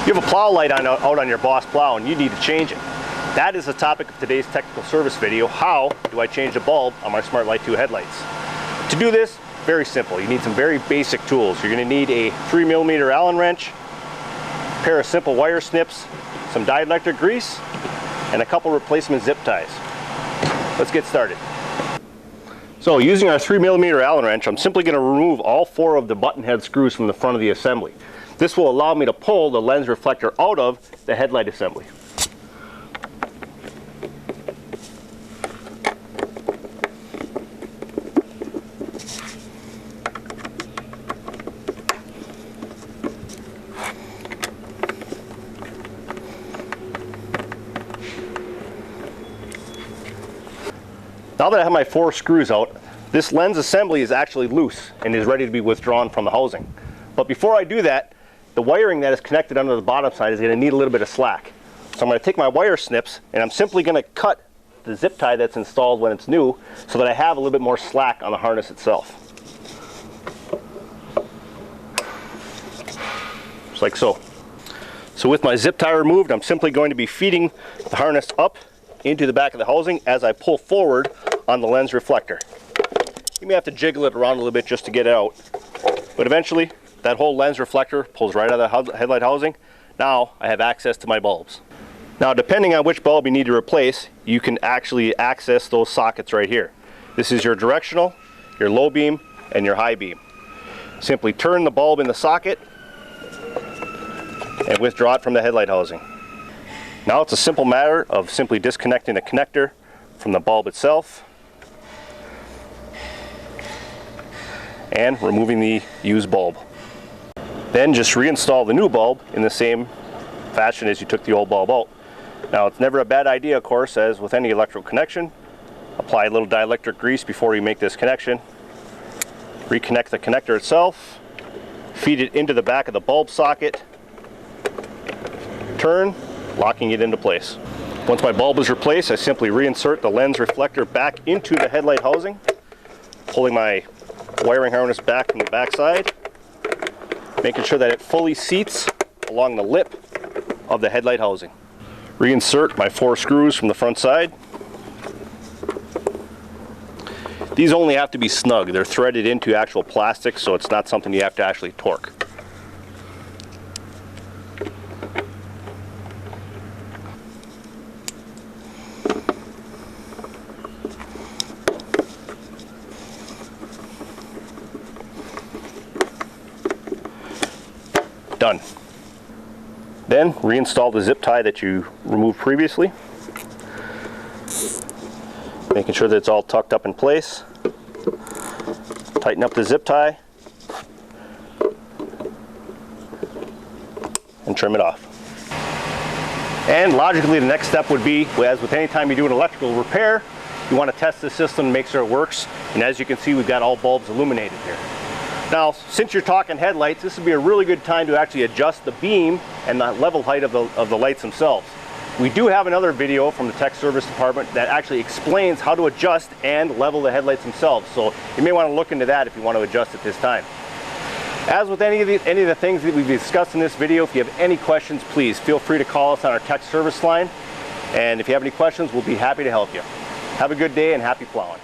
You have a plow light out on your Boss plow and you need to change it. That is the topic of today's technical service video. How do I change the bulb on my Smart Light 2 headlights? To do this, very simple. You need some very basic tools. You're going to need a 3mm Allen wrench, a pair of simple wire snips, some dielectric grease, and a couple replacement zip ties. Let's get started. So using our 3mm Allen wrench, I'm simply going to remove all 4 of the button head screws from the front of the assembly. This will allow me to pull the lens reflector out of the headlight assembly. Now that I have my 4 screws out, this lens assembly is actually loose and is ready to be withdrawn from the housing. But before I do that, the wiring that is connected under the bottom side is going to need a little bit of slack. So I'm going to take my wire snips and I'm simply going to cut the zip tie that's installed when it's new so that I have a little bit more slack on the harness itself. Just like so. So with my zip tie removed, I'm simply going to be feeding the harness up into the back of the housing as I pull forward on the lens reflector. You may have to jiggle it around a little bit just to get it out, but eventually that whole lens reflector pulls right out of the headlight housing. Now I have access to my bulbs. Now depending on which bulb you need to replace, you can actually access those sockets right here. This is your directional, your low beam, and your high beam. Simply turn the bulb in the socket and withdraw it from the headlight housing. Now it's a simple matter of simply disconnecting the connector from the bulb itself and removing the used bulb. Then just reinstall the new bulb in the same fashion as you took the old bulb out. Now it's never a bad idea, of course, as with any electrical connection, apply a little dielectric grease before you make this connection. Reconnect the connector itself, feed it into the back of the bulb socket, turn, locking it into place. Once my bulb is replaced, I simply reinsert the lens reflector back into the headlight housing, pulling my wiring harness back from the back side, making sure that it fully seats along the lip of the headlight housing. Reinsert my 4 screws from the front side. These only have to be snug. They're threaded into actual plastic, so it's not something you have to actually torque. Done. Then reinstall the zip tie that you removed previously, making sure that it's all tucked up in place. Tighten up the zip tie and trim it off. And logically the next step would be, as with any time you do an electrical repair, you want to test the system and make sure it works. And as you can see, we've got all bulbs illuminated here. Now, since you're talking headlights, this would be a really good time to actually adjust the beam and the level height of the lights themselves. We do have another video from the tech service department that actually explains how to adjust and level the headlights themselves. So you may want to look into that if you want to adjust at this time. As with any of the things that we've discussed in this video, if you have any questions, please feel free to call us on our tech service line. And if you have any questions, we'll be happy to help you. Have a good day and happy plowing.